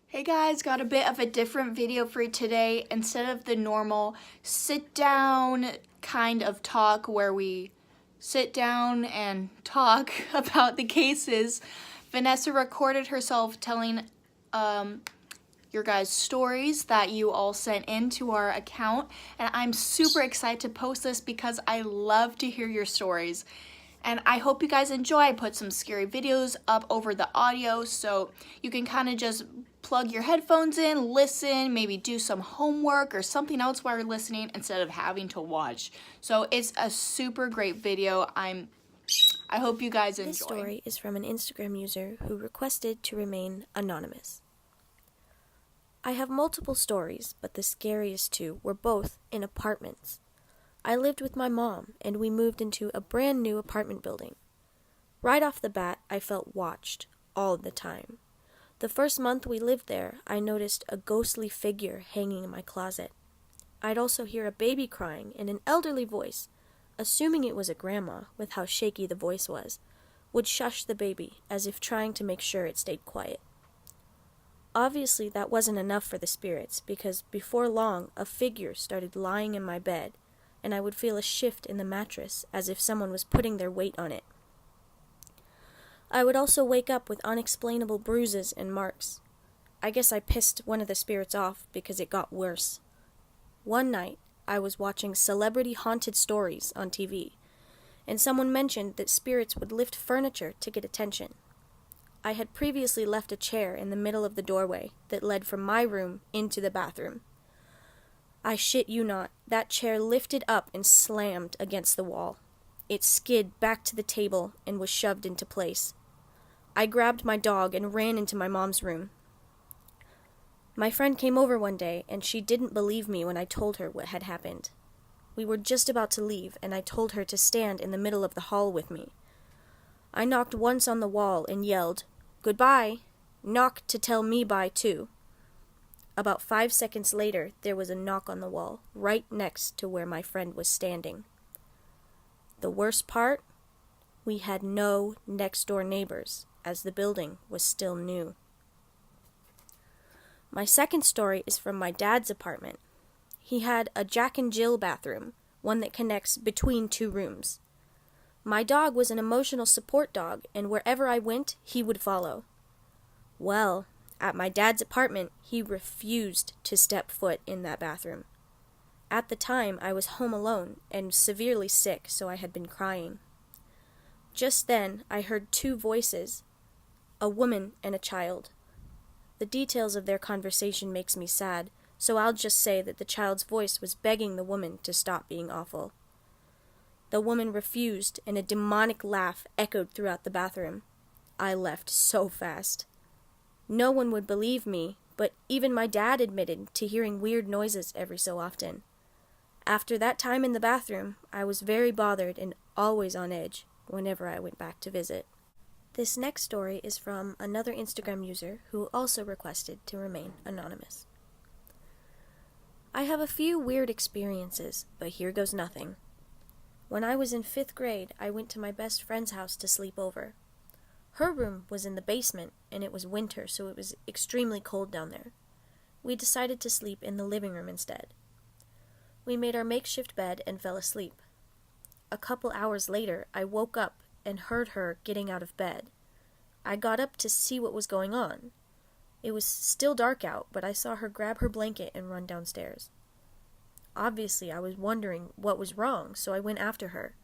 Hey guys, got a bit of a different video for you today. Instead of the normal sit down kind of talk where we sit down and talk about the cases, Vanessa recorded herself telling your guys' stories that you all sent into our account, and I'm super excited to post this because I love to hear your stories. And I hope you guys enjoy. I put some scary videos up over the audio so you can kind of just plug your headphones in, listen, maybe do some homework or something else while you're listening instead of having to watch. So it's a super great video. I hope you guys enjoy. This story is from an Instagram user who requested to remain anonymous. I have multiple stories, but the scariest two were both in apartments. I lived with my mom, and we moved into a brand new apartment building. Right off the bat, I felt watched all the time. The first month we lived there, I noticed a ghostly figure hanging in my closet. I'd also hear a baby crying in an elderly voice, assuming it was a grandma with how shaky the voice was, would shush the baby as if trying to make sure it stayed quiet. Obviously, that wasn't enough for the spirits, because before long, a figure started lying in my bed, and I would feel a shift in the mattress as if someone was putting their weight on it. I would also wake up with unexplainable bruises and marks. I guess I pissed one of the spirits off because it got worse. One night, I was watching celebrity haunted stories on TV, and someone mentioned that spirits would lift furniture to get attention. I had previously left a chair in the middle of the doorway that led from my room into the bathroom. I shit you not, that chair lifted up and slammed against the wall. It skid back to the table and was shoved into place. I grabbed my dog and ran into my mom's room. My friend came over one day, and she didn't believe me when I told her what had happened. We were just about to leave, and I told her to stand in the middle of the hall with me. I knocked once on the wall and yelled, "Goodbye!" Knocked to tell me bye, too. About 5 seconds later, there was a knock on the wall, right next to where my friend was standing. The worst part? We had no next-door neighbors, as the building was still new. My second story is from my dad's apartment. He had a Jack and Jill bathroom, one that connects between two rooms. My dog was an emotional support dog, and wherever I went, he would follow. Well, at my dad's apartment, he refused to step foot in that bathroom. At the time, I was home alone and severely sick, so I had been crying. Just then, I heard two voices, a woman and a child. The details of their conversation makes me sad, so I'll just say that the child's voice was begging the woman to stop being awful. The woman refused, and a demonic laugh echoed throughout the bathroom. I left so fast. No one would believe me, but even my dad admitted to hearing weird noises every so often. After that time in the bathroom, I was very bothered and always on edge whenever I went back to visit. This next story is from another Instagram user who also requested to remain anonymous. I have a few weird experiences, but here goes nothing. When I was in 5th grade, I went to my best friend's house to sleep over. Her room was in the basement, and it was winter, so it was extremely cold down there. We decided to sleep in the living room instead. We made our makeshift bed and fell asleep. A couple hours later, I woke up and heard her getting out of bed. I got up to see what was going on. It was still dark out, but I saw her grab her blanket and run downstairs. Obviously, I was wondering what was wrong, so I went after her.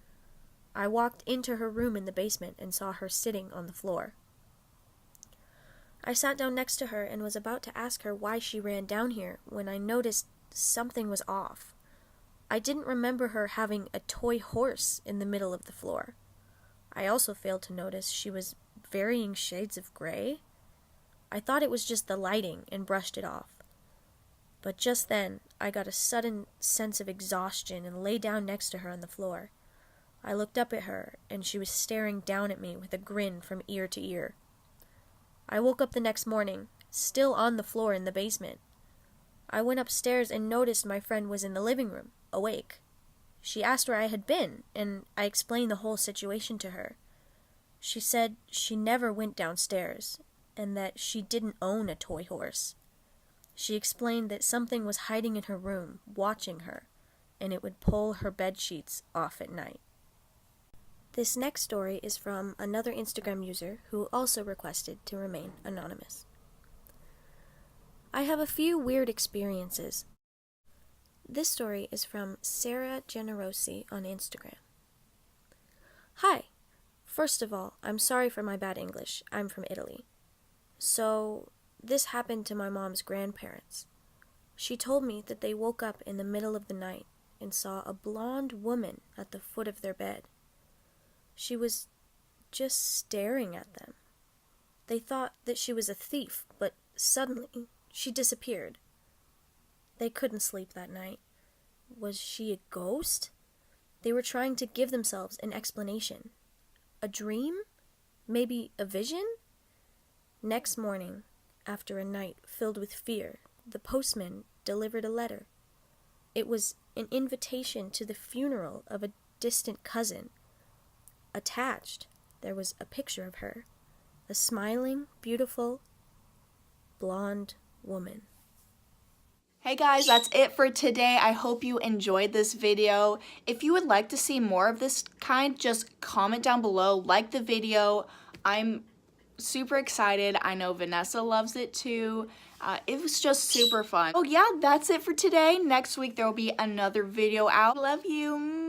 I walked into her room in the basement and saw her sitting on the floor. I sat down next to her and was about to ask her why she ran down here when I noticed something was off. I didn't remember her having a toy horse in the middle of the floor. I also failed to notice she was varying shades of gray. I thought it was just the lighting and brushed it off. But just then, I got a sudden sense of exhaustion and lay down next to her on the floor. I looked up at her, and she was staring down at me with a grin from ear to ear. I woke up the next morning, still on the floor in the basement. I went upstairs and noticed my friend was in the living room, awake. She asked where I had been, and I explained the whole situation to her. She said she never went downstairs, and that she didn't own a toy horse. She explained that something was hiding in her room, watching her, and it would pull her bed sheets off at night. This next story is from another Instagram user who also requested to remain anonymous. I have a few weird experiences. This story is from Sarah Generosi on Instagram. Hi. First of all, I'm sorry for my bad English. I'm from Italy. So, this happened to my mom's grandparents. She told me that they woke up in the middle of the night and saw a blonde woman at the foot of their bed. She was just staring at them. They thought that she was a thief, but suddenly she disappeared. They couldn't sleep that night. Was she a ghost? They were trying to give themselves an explanation. A dream? Maybe a vision? Next morning, after a night filled with fear, the postman delivered a letter. It was an invitation to the funeral of a distant cousin. Attached, there was a picture of her, a smiling, beautiful, blonde woman. Hey guys, that's it for today. I hope you enjoyed this video. If you would like to see more of this kind, just comment down below, like the video. I'm super excited. I know Vanessa loves it too. It was just super fun. Oh yeah, that's it for today. Next week there will be another video out. Love you.